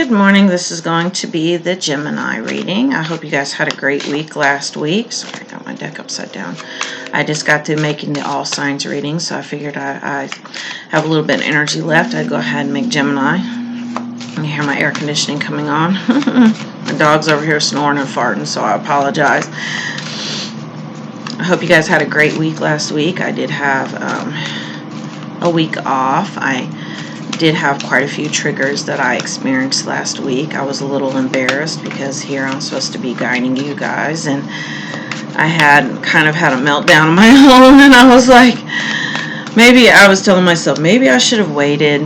Good morning. This is going to be the Gemini reading. I hope you guys had a great week last week. Sorry, I got my deck upside down. I just got through making the all signs reading, so I figured I have a little bit of energy left. I'd go ahead and make Gemini. You hear my air conditioning coming on. My dog's over here snoring and farting, so I apologize. I hope you guys had a great week last week. I did have a week off. I did have quite a few triggers that I experienced last week. I was a little embarrassed because here I'm supposed to be guiding you guys, and I had kind of had a meltdown on my own, and I was like, maybe I was telling myself, maybe I should have waited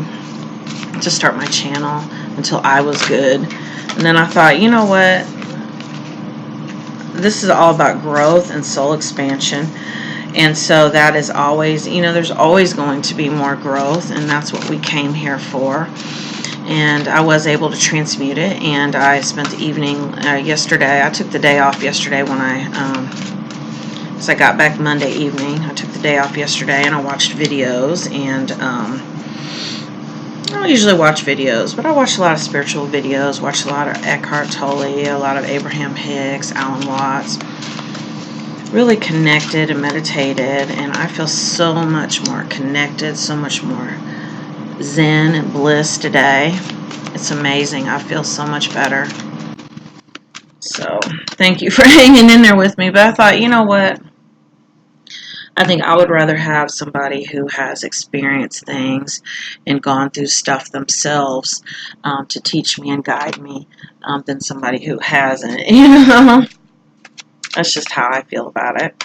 to start my channel until I was good. And then I thought, you know what? This is all about growth and soul expansion. And so that is always, there's always going to be more growth, and that's what we came here for. And I was able to transmute it, and I spent the evening yesterday. I took the day off yesterday when so I got back Monday evening. I took the day off yesterday, and I watched videos, and I don't usually watch videos, but I watched a lot of spiritual videos, watched a lot of Eckhart Tolle, a lot of Abraham Hicks, Alan Watts. Really connected and meditated, and I feel so much more connected, so much more zen and bliss today. It's amazing. I feel so much better. So thank you for hanging in there with me. But I thought, you know what? I think I would rather have somebody who has experienced things and gone through stuff themselves to teach me and guide me than somebody who hasn't, That's just how I feel about it.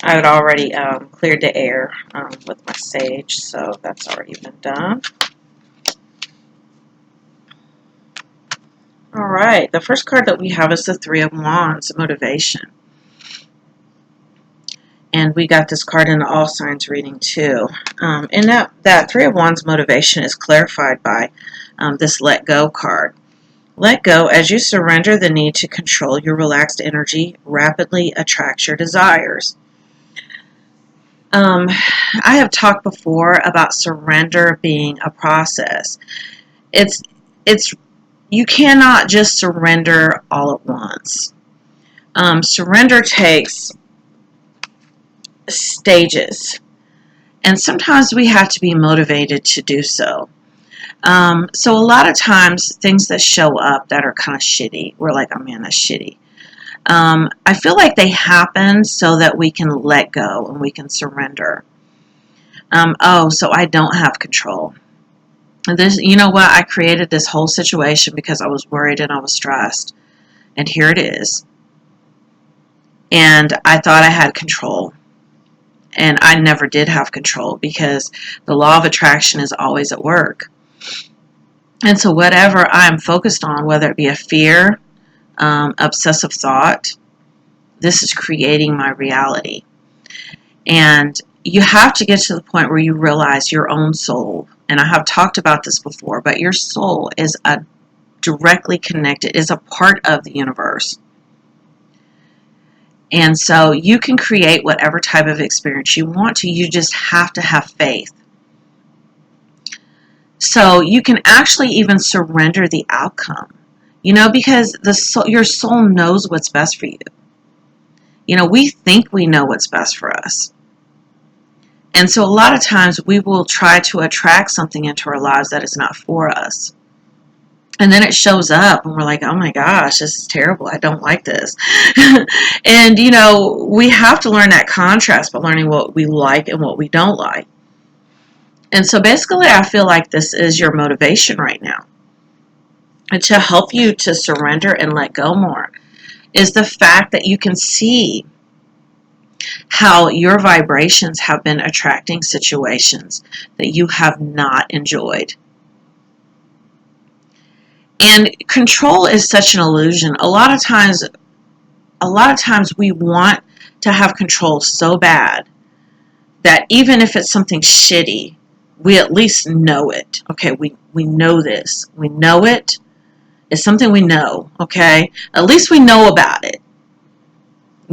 I had already cleared the air with my sage, so that's already been done. All right, the first card that we have is the Three of Wands, Motivation. And we got this card in the All Signs reading too. And that Three of Wands, Motivation is clarified by this Let Go card. Let go as you surrender the need to control your relaxed energy rapidly attracts your desires. I have talked before about surrender being a process. It's you cannot just surrender all at once. Surrender takes stages, and sometimes we have to be motivated to do so. So a lot of times things that show up that are kind of shitty, we're like, oh man, that's shitty. I feel like they happen so that we can let go and we can surrender. So I don't have control. This, you know what? I created this whole situation because I was worried and I was stressed. And here it is. And I thought I had control. And I never did have control because the law of attraction is always at work. And so whatever I'm focused on, whether it be a fear, obsessive thought, this is creating my reality. And you have to get to the point where you realize your own soul, and I have talked about this before, but your soul is directly connected, is a part of the universe. And so you can create whatever type of experience you want to. You just have to have faith. So you can actually even surrender the outcome, because your soul knows what's best for you. We think we know what's best for us. And so a lot of times we will try to attract something into our lives that is not for us. And then it shows up and we're like, oh my gosh, this is terrible. I don't like this. And, we have to learn that contrast by learning what we like and what we don't like. And so basically I feel like this is your motivation right now. And to help you to surrender and let go more is the fact that you can see how your vibrations have been attracting situations that you have not enjoyed. And control is such an illusion. A lot of times we want to have control so bad that even if it's something shitty, we at least know it. Okay, we know this. We know it. It's something we know, okay? At least we know about it.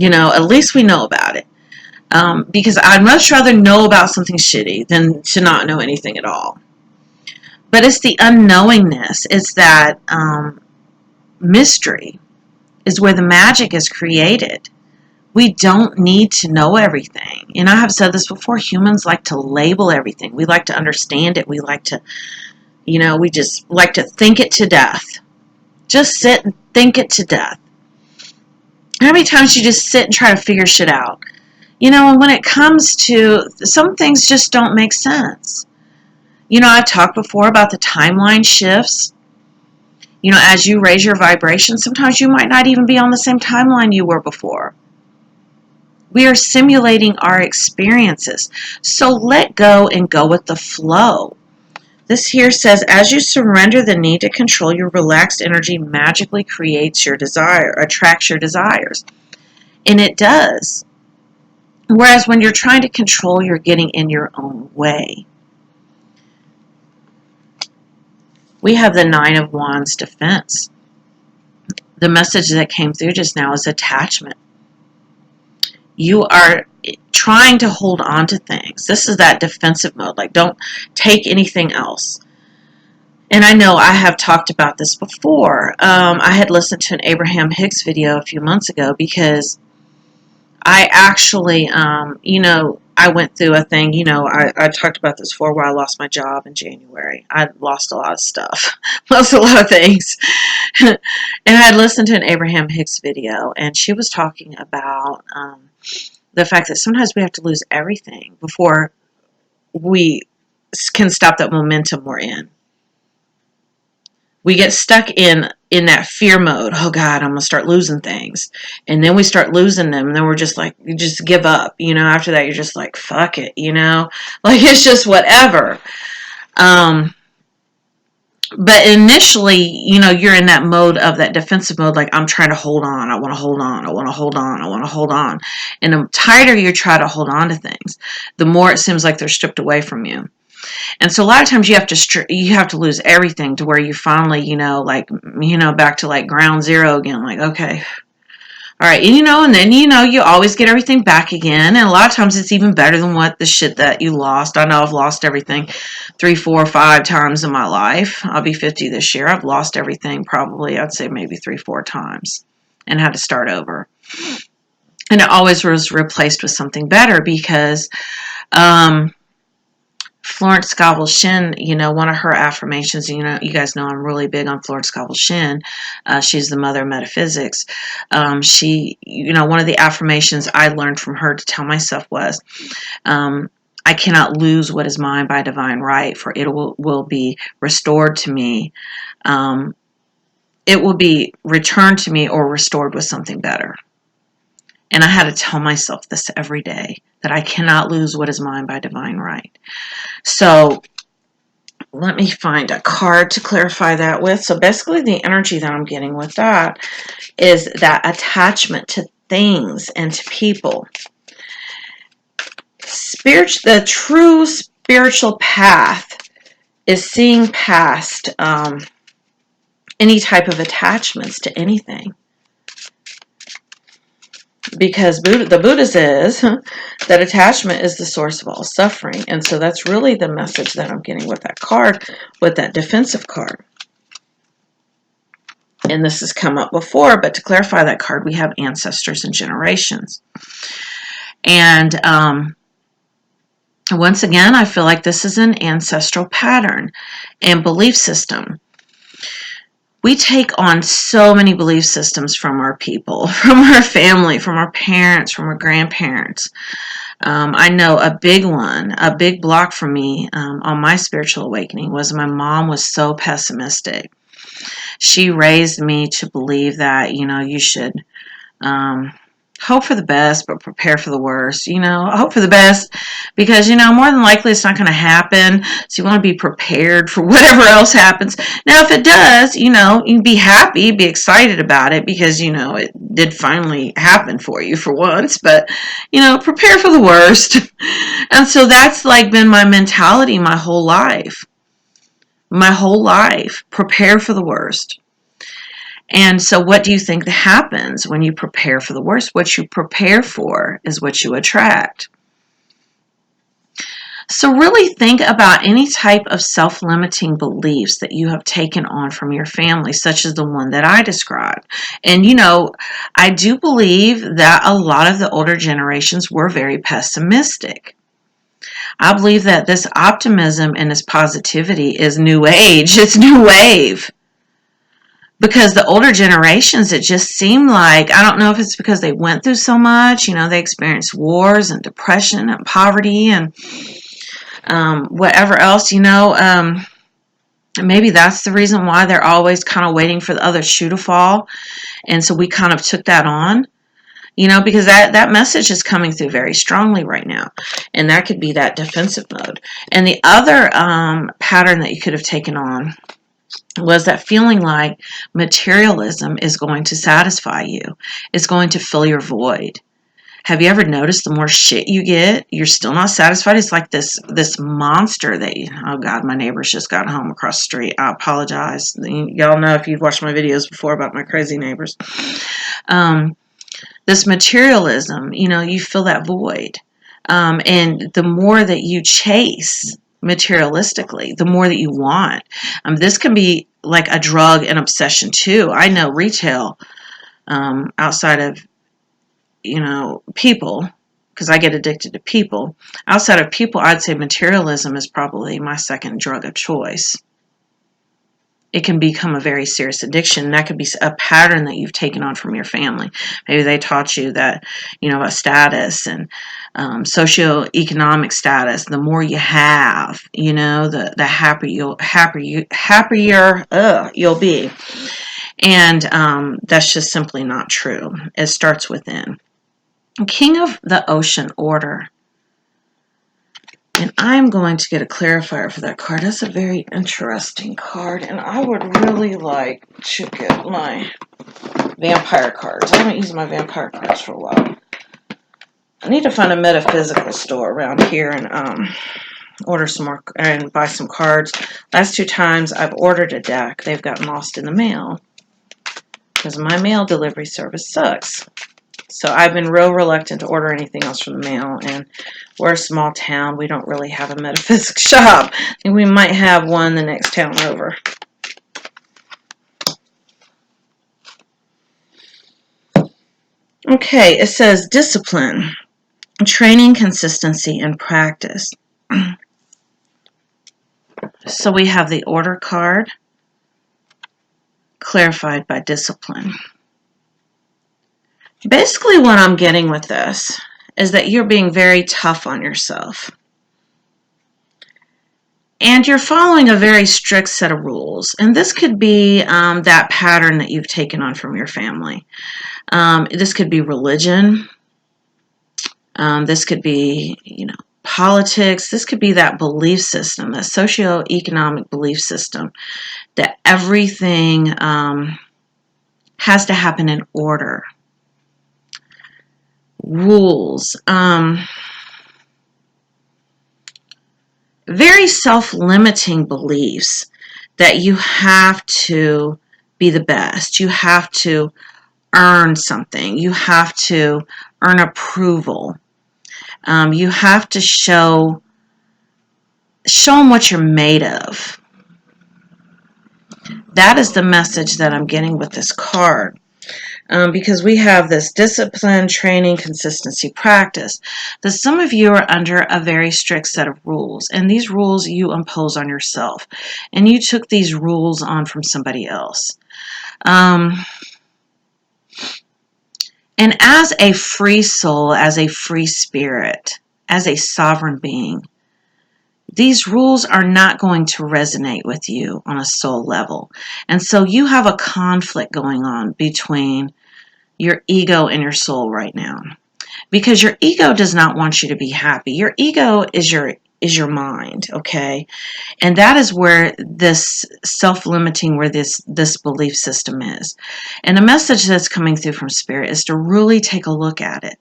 At least we know about it. Because I'd much rather know about something shitty than to not know anything at all. But it's the unknowingness. It's that mystery is where the magic is created. We don't need to know everything. And I have said this before, humans like to label everything. We like to understand it. We like to, we just like to think it to death. Just sit and think it to death. How many times you just sit and try to figure shit out? And when it comes to some things just don't make sense. I've talked before about the timeline shifts. As you raise your vibration, sometimes you might not even be on the same timeline you were before. We are simulating our experiences. So let go and go with the flow. This here says, as you surrender the need to control, your relaxed energy magically creates your desire, attracts your desires. And it does. Whereas when you're trying to control, you're getting in your own way. We have the Nine of Wands defense. The message that came through just now is attachment. You are trying to hold on to things. This is that defensive mode. Like, don't take anything else. And I know I have talked about this before. I had listened to an Abraham Hicks video a few months ago because I actually, I went through a thing, I talked about this before where I lost my job in January. I lost a lot of stuff, lost a lot of things. And I had listened to an Abraham Hicks video, and she was talking about the fact that sometimes we have to lose everything before we can stop that momentum we're in. We get stuck in that fear mode. Oh God, I'm gonna start losing things, and then we start losing them, and then we're just like, you just give up. After that, you're just like, fuck it. Like it's just whatever. But initially, you're in that mode of that defensive mode, like I'm trying to hold on. I want to hold on. I want to hold on. I want to hold on. And the tighter you try to hold on to things, the more it seems like they're stripped away from you. And so a lot of times you have to lose everything to where you finally, back to like ground zero again. Like, okay, all right, and then you always get everything back again. And a lot of times it's even better than what the shit that you lost. I know I've lost everything 3, 4, 5 times in my life. I'll be 50 this year. I've lost everything probably, I'd say maybe 3, 4 times, and had to start over. And it always was replaced with something better because Florence Scovel Shinn, one of her affirmations, you guys know I'm really big on Florence Scovel Shinn. She's the mother of metaphysics. She, one of the affirmations I learned from her to tell myself was, I cannot lose what is mine by divine right, for it will be restored to me. It will be returned to me or restored with something better. And I had to tell myself this every day, that I cannot lose what is mine by divine right. So let me find a card to clarify that with. So basically the energy that I'm getting with that is that attachment to things and to people. The true spiritual path is seeing past any type of attachments to anything. Because the Buddha says that attachment is the source of all suffering. And so that's really the message that I'm getting with that card, with that defensive card. And this has come up before, but to clarify that card, we have ancestors and generations. And once again, I feel like this is an ancestral pattern and belief system. We take on so many belief systems from our people, from our family, from our parents, from our grandparents. I know a big one, a big block for me on my spiritual awakening was my mom was so pessimistic. She raised me to believe that, you should hope for the best, but prepare for the worst. Hope for the best because, more than likely it's not going to happen. So you want to be prepared for whatever else happens. Now, if it does, you can be happy, be excited about it because, it did finally happen for you for once. But, prepare for the worst. And so that's like been my mentality my whole life. My whole life. Prepare for the worst. And so what do you think happens when you prepare for the worst? What you prepare for is what you attract. So really think about any type of self-limiting beliefs that you have taken on from your family, such as the one that I described. And I do believe that a lot of the older generations were very pessimistic. I believe that this optimism and this positivity is new age. It's new wave. Because the older generations, it just seemed like, I don't know if it's because they went through so much, they experienced wars and depression and poverty and whatever else, maybe that's the reason why they're always kind of waiting for the other shoe to fall. And so we kind of took that on, because that message is coming through very strongly right now. And that could be that defensive mode. And the other pattern that you could have taken on was that feeling like materialism is going to satisfy you. It's going to fill your void. Have you ever noticed the more shit you get, you're still not satisfied? It's like this monster that oh God, my neighbors just got home across the street. I apologize. Y'all know if you've watched my videos before about my crazy neighbors. This materialism, you fill that void. And the more that you chase materialistically, the more that you want. This can be like a drug and obsession too. I know retail, outside of people, because I get addicted to people. Outside of people, I'd say materialism is probably my second drug of choice. It can become a very serious addiction. That could be a pattern that you've taken on from your family. Maybe they taught you that, about status and socioeconomic status. The more you have, the happier you'll be. And that's just simply not true. It starts within. King of the Ocean Order. And I'm going to get a clarifier for that card. That's a very interesting card. And I would really like to get my vampire cards. I haven't used my vampire cards for a while. I need to find a metaphysical store around here and order some more and buy some cards. Last 2 times I've ordered a deck, they've gotten lost in the mail because my mail delivery service sucks. So I've been real reluctant to order anything else from the mail, and we're a small town. We don't really have a metaphysics shop. And we might have one the next town over. Okay, it says discipline, training, consistency, and practice. So we have the order card, clarified by discipline. Basically what I'm getting with this is that you're being very tough on yourself. And you're following a very strict set of rules. And this could be that pattern that you've taken on from your family. This could be religion. This could be, politics. This could be that belief system, that socioeconomic belief system, that everything has to happen in order. Rules. Very self-limiting beliefs that you have to be the best. You have to earn something. You have to earn approval. You have to show them what you're made of. That is the message that I'm getting with this card. Because we have this discipline, training, consistency, practice, that some of you are under a very strict set of rules, and these rules you impose on yourself, and you took these rules on from somebody else. And as a free soul, as a free spirit, as a sovereign being, these rules are not going to resonate with you on a soul level. And so you have a conflict going on between your ego and your soul right now, because your ego does not want you to be happy. Your ego is your mind, okay? And that is where this self-limiting, where this belief system is. And the message that's coming through from Spirit is to really take a look at it.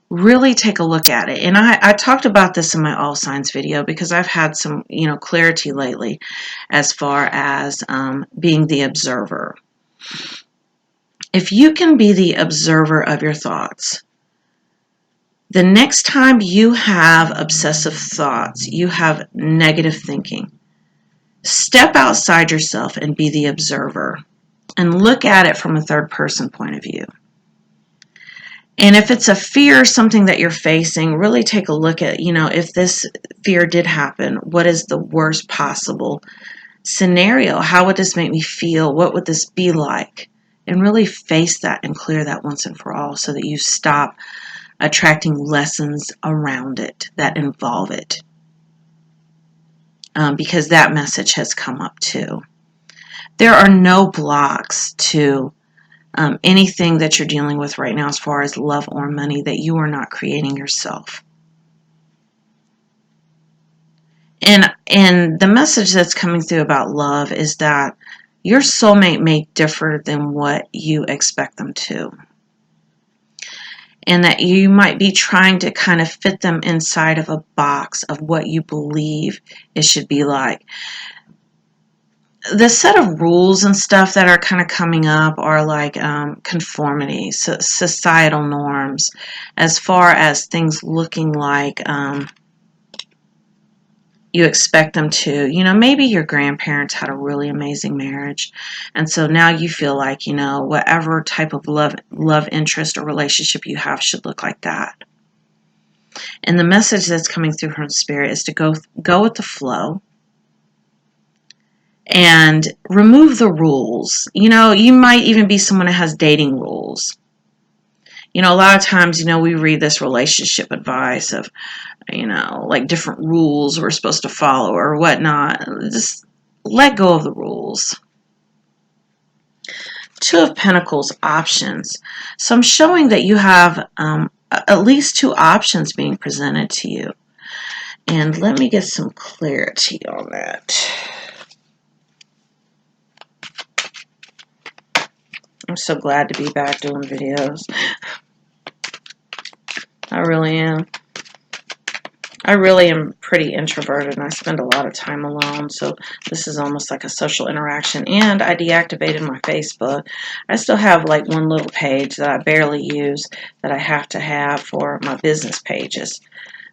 Really take a look at it. And I talked about this in my all signs video because I've had some, clarity lately as far as being the observer. If you can be the observer of your thoughts, The next time you have obsessive thoughts, you have negative thinking, step outside yourself and be the observer and look at it from a third person point of view. And if it's a fear, something that you're facing, really take a look at, if this fear did happen, what is the worst possible scenario? How would this make me feel? What would this be like? And really face that and clear that once and for all so that you stop attracting lessons around it that involve it. Because that message has come up too. There are no blocks to anything that you're dealing with right now as far as love or money that you are not creating yourself. And the message that's coming through about love is that your soulmate may differ than what you expect them to. And that you might be trying to kind of fit them inside of a box of what you believe it should be like. The set of rules and stuff that are kind of coming up are like conformity, so societal norms, as far as things looking like you expect them to. Maybe your grandparents had a really amazing marriage, and so now you feel like, whatever type of love interest or relationship you have should look like that. And the message that's coming through from Spirit is to go with the flow and remove the rules. You might even be someone that has dating rules. A lot of times, we read this relationship advice of, like different rules we're supposed to follow or whatnot. Just let go of the rules. Two of Pentacles, options. So I'm showing that you have at least two options being presented to you. And let me get some clarity on that. I'm so glad to be back doing videos. I really am. I really am pretty introverted and I spend a lot of time alone, so this is almost like a social interaction. And I deactivated my Facebook. I still have like one little page that I barely use that I have to have for my business pages.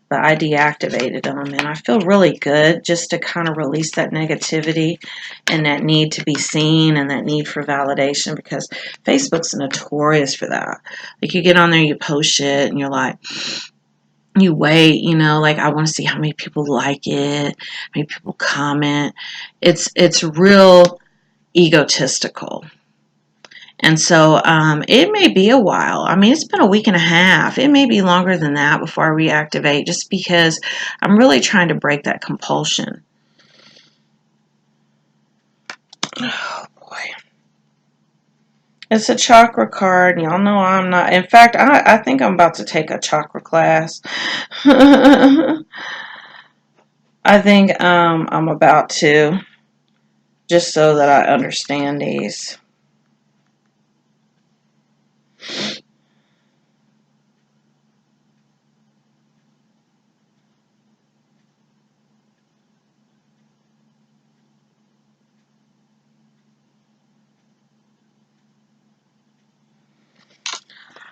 But I deactivated them and I feel really good just to kind of release that negativity and that need to be seen and that need for validation, because Facebook's notorious for that. Like you get on there, you post shit and you're like, you wait, like I want to see how many people like it, how many people comment. It's real egotistical. And so it may be a while. I mean, it's been a week and a half. It may be longer than that before I reactivate, just because I'm really trying to break that compulsion. Oh, boy. It's a chakra card. Y'all know I'm not. In fact, I think I'm about to take a chakra class. I think I'm about to, just so that I understand these.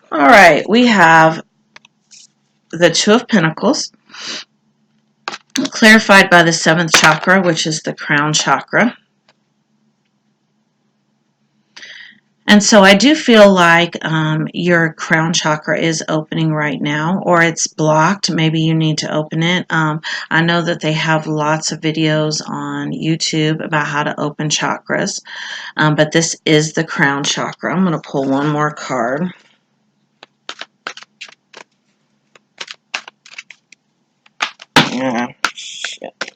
All right, we have the Two of Pentacles, clarified by the 7th chakra, which is the crown chakra. And so I do feel like your crown chakra is opening right now, or it's blocked. Maybe you need to open it. I know that they have lots of videos on YouTube about how to open chakras, but this is the crown chakra. I'm going to pull one more card. Yeah, shit.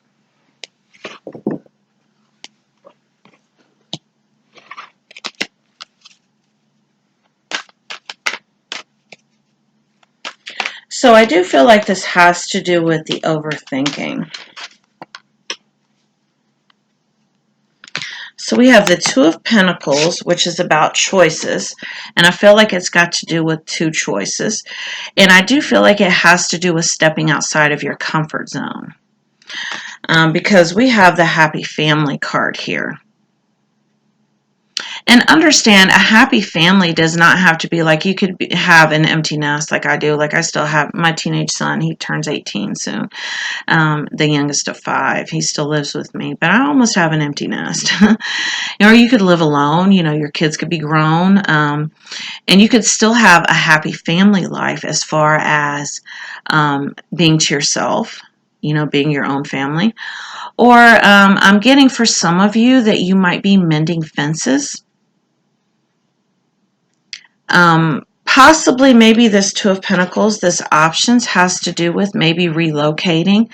So I do feel like this has to do with the overthinking. So we have the Two of Pentacles, which is about choices. And I feel like it's got to do with two choices. And I do feel like it has to do with stepping outside of your comfort zone. Because we have the Happy Family card here. And understand, a happy family does not have to be like, you could have an empty nest like I do. Like, I still have my teenage son. He turns 18 soon. The youngest of 5. He still lives with me, but I almost have an empty nest. Or you could live alone. Your kids could be grown. And you could still have a happy family life as far as being to yourself, being your own family. Or I'm getting for some of you that you might be mending fences. Possibly maybe this Two of Pentacles, this options has to do with maybe relocating,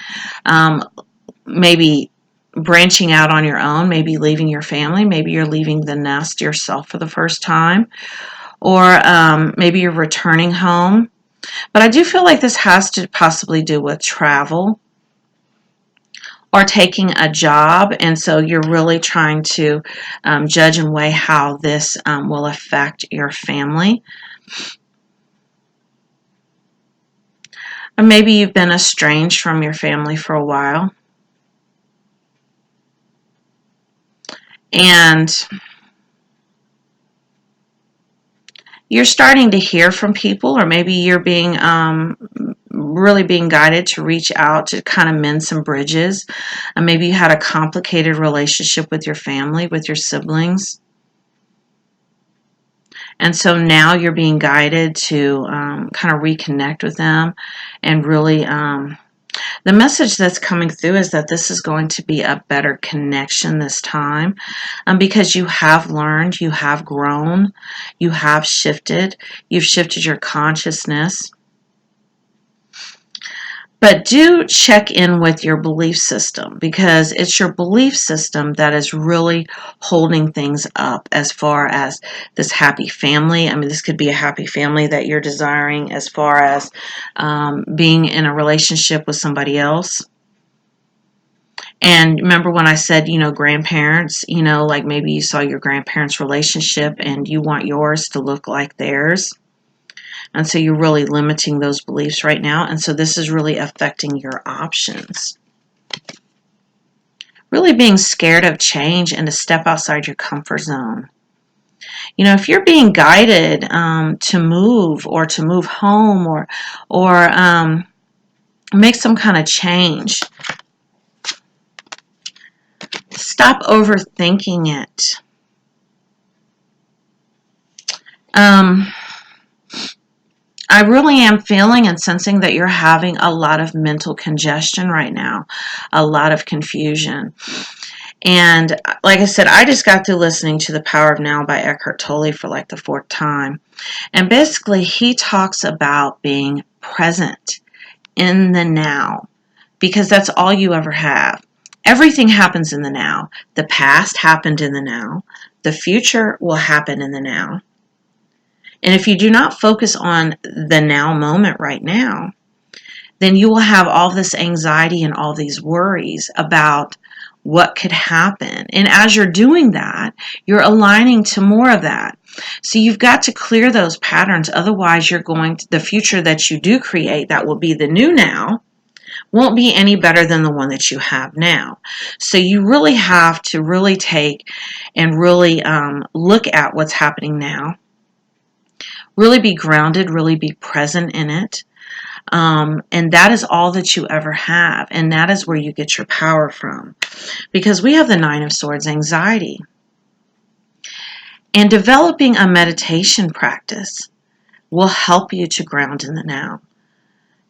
maybe branching out on your own, maybe leaving your family, maybe you're leaving the nest yourself for the first time, or maybe you're returning home. But I do feel like this has to possibly do with travel or taking a job, and so you're really trying to judge and weigh how this will affect your family. Or maybe you've been estranged from your family for a while. And you're starting to hear from people, or maybe you're being really being guided to reach out to kind of mend some bridges. And maybe you had a complicated relationship with your family, with your siblings. And so now you're being guided to kind of reconnect with them and really the message that's coming through is that this is going to be a better connection this time, because you have learned, you have grown, you have shifted, you've shifted your consciousness. But do check in with your belief system, because it's your belief system that is really holding things up as far as this happy family. I mean, this could be a happy family that you're desiring as far as being in a relationship with somebody else. And remember when I said, grandparents, like maybe you saw your grandparents' relationship and you want yours to look like theirs. And so you're really limiting those beliefs right now. And so this is really affecting your options. Really being scared of change and to step outside your comfort zone. If you're being guided to move or to move home or make some kind of change, stop overthinking it. I really am feeling and sensing that you're having a lot of mental congestion right now, a lot of confusion. And like I said, I just got through listening to The Power of Now by Eckhart Tolle for like the 4th time. And basically, he talks about being present in the now, because that's all you ever have. Everything happens in the now. The past happened in the now. The future will happen in the now. And if you do not focus on the now moment right now, then you will have all this anxiety and all these worries about what could happen. And as you're doing that, you're aligning to more of that. So you've got to clear those patterns. Otherwise, the future that you do create, that will be the new now, won't be any better than the one that you have now. So you really have to really take and really look at what's happening now. Really be grounded, really be present in it. And that is all that you ever have. And that is where you get your power from. Because we have the 9 of Swords, anxiety. And developing a meditation practice will help you to ground in the now.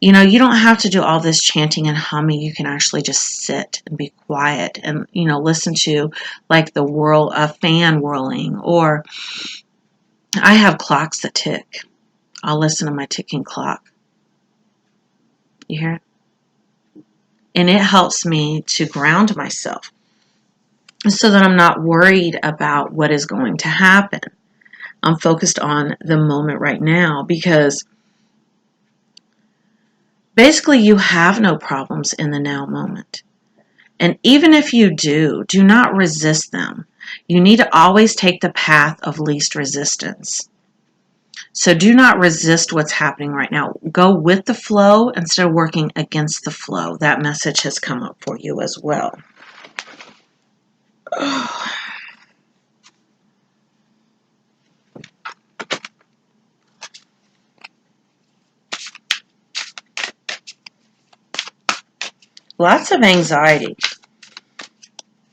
You don't have to do all this chanting and humming. You can actually just sit and be quiet and, listen to like a fan whirling, or I have clocks that tick. I'll listen to my ticking clock. You hear it? And it helps me to ground myself so that I'm not worried about what is going to happen. I'm focused on the moment right now, because basically you have no problems in the now moment. And even if you do not resist them. You need to always take the path of least resistance. So do not resist what's happening right now. Go with the flow instead of working against the flow. That message has come up for you as well. lots of anxiety.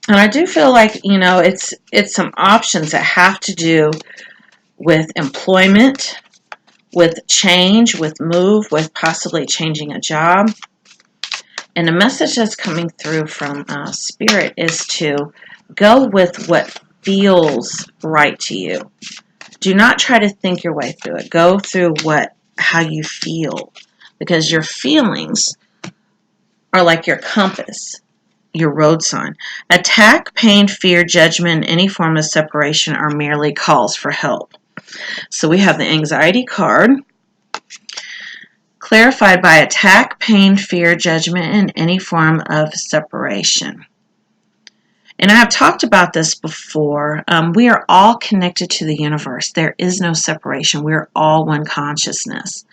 And I do feel like, it's some options that have to do with employment, with change, with move, with possibly changing a job. And the message that's coming through from Spirit is to go with what feels right to you. Do not try to think your way through it. Go through how you feel, because your feelings are like your compass, your road sign. Attack, pain, fear, judgment, any form of separation are merely calls for help. So we have the anxiety card, clarified by attack, pain, fear, judgment, and any form of separation. And I have talked about this before. We are all connected to the universe. There is no separation. We are all one consciousness.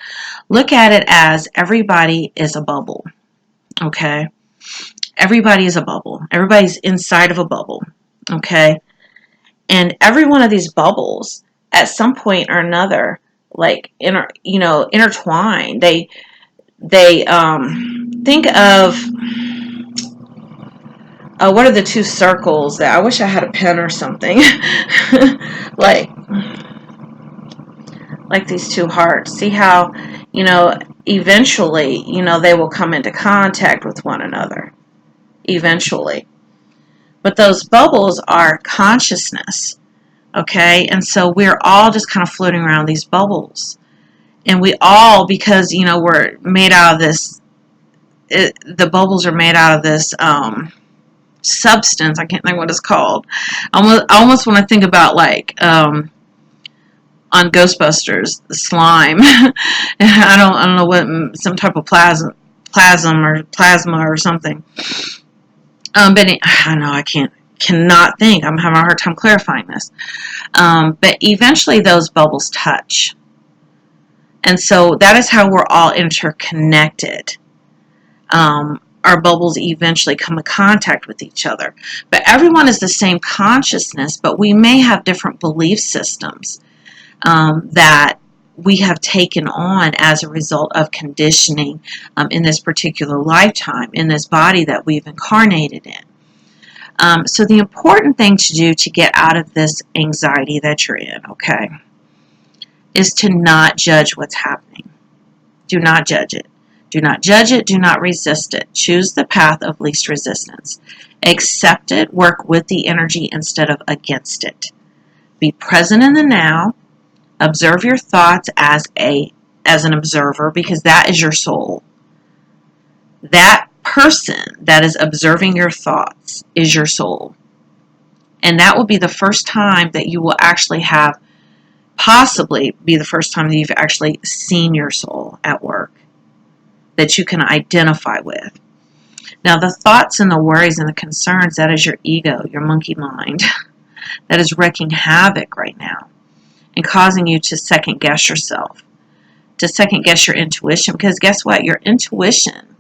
Look at it as everybody is a bubble, okay? Everybody is a bubble. Everybody's inside of a bubble, okay? And every one of these bubbles, at some point or another, intertwine. They think of what are the two circles that I wish I had a pen or something, like these two hearts. See how eventually they will come into contact with one another eventually. But those bubbles are consciousness, okay? And so we're all just kind of floating around these bubbles. And we all, because, we're made out of this, the bubbles are made out of this substance. I can't think what it's called. I almost want to think about on Ghostbusters, the slime. I don't know what, some type of plasma or something. But I don't know, I cannot think. I'm having a hard time clarifying this. But eventually those bubbles touch. And so that is how we're all interconnected. Our bubbles eventually come in contact with each other. But everyone is the same consciousness, but we may have different belief systems that we have taken on as a result of conditioning in this particular lifetime, in this body that we've incarnated in. So the important thing to do to get out of this anxiety that you're in, okay, is to not judge what's happening. Do not judge it. Do not judge it. Do not resist it. Choose the path of least resistance. Accept it. Work with the energy instead of against it. Be present in the now. Observe your thoughts as an observer, because that is your soul. That person that is observing your thoughts is your soul. And that will be the first time that you will actually possibly be the first time that you've actually seen your soul at work, that you can identify with. Now, the thoughts and the worries and the concerns, that is your ego, your monkey mind, that is wreaking havoc right now and causing you to second guess yourself, to second guess your intuition. Because guess what? Your intuition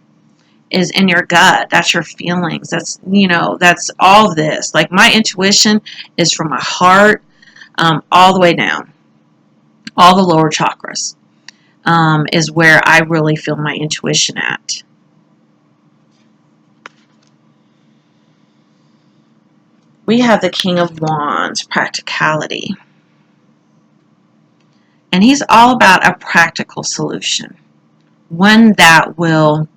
is in your gut. That's your feelings. That's all of this. Like, my intuition is from my heart all the way down. All the lower chakras is where I really feel my intuition at. We have the King of Wands, practicality. And he's all about a practical solution. One that will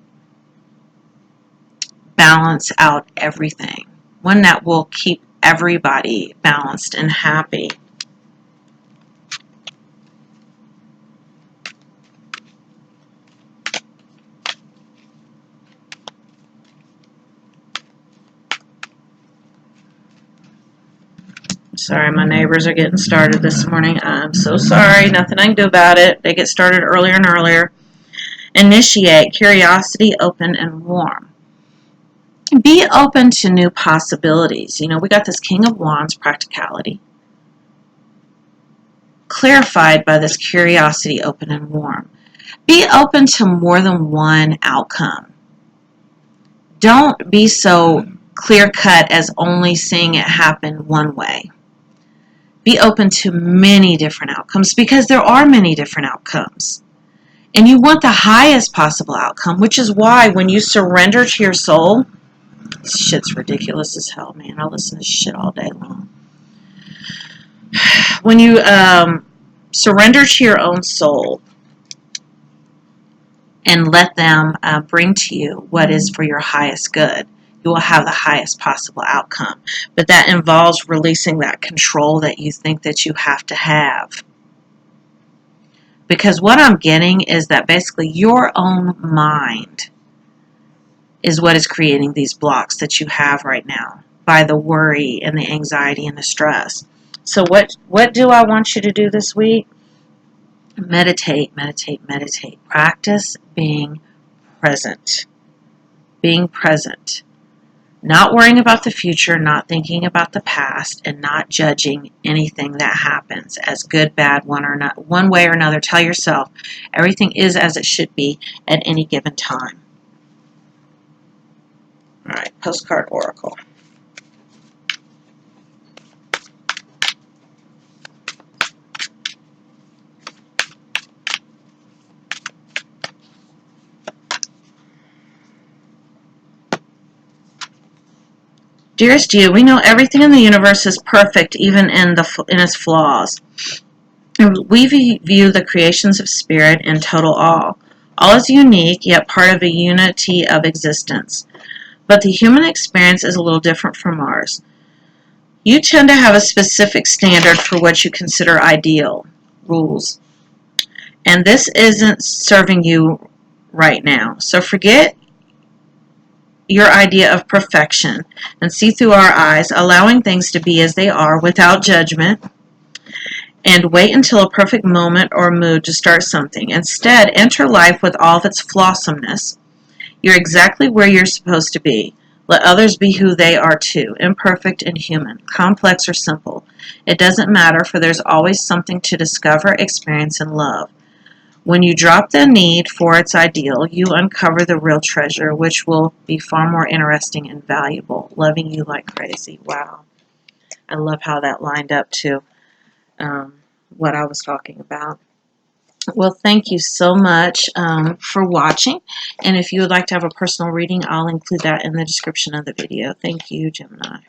balance out everything. One that will keep everybody balanced and happy. Sorry, my neighbors are getting started this morning. I'm so sorry. Nothing I can do about it. They get started earlier and earlier. Initiate, curiosity, open and warm. Be open to new possibilities. We got this King of Wands, practicality, clarified by this curiosity, open and warm. Be open to more than one outcome. Don't be so clear-cut as only seeing it happen one way. Be open to many different outcomes, because there are many different outcomes. And you want the highest possible outcome, which is why when you surrender to your soul, this shit's ridiculous as hell, man. I listen to shit all day long. When you surrender to your own soul and let them bring to you what is for your highest good, you will have the highest possible outcome. But that involves releasing that control that you think that you have to have. Because what I'm getting is that basically your own mind is what is creating these blocks that you have right now by the worry and the anxiety and the stress. So what do I want you to do this week? Meditate, meditate, meditate. Practice being present. Being present. Not worrying about the future, not thinking about the past, and not judging anything that happens as good, bad, one way or another. Tell yourself everything is as it should be at any given time. All right, postcard oracle. Dearest you, we know everything in the universe is perfect, even in its flaws. We view the creations of spirit in total awe. All is unique, yet part of a unity of existence. But the human experience is a little different from ours. You tend to have a specific standard for what you consider ideal, rules. And this isn't serving you right now. So forget your idea of perfection and see through our eyes, allowing things to be as they are without judgment, and wait until a perfect moment or mood to start something. Instead, enter life with all of its flawsomeness. You're exactly where you're supposed to be. Let others be who they are too, imperfect and human, complex or simple. It doesn't matter, for there's always something to discover, experience, and love. When you drop the need for its ideal, you uncover the real treasure, which will be far more interesting and valuable. Loving you like crazy. Wow. I love how that lined up to what I was talking about. Well, thank you so much for watching. And if you would like to have a personal reading, I'll include that in the description of the video. Thank you, Gemini.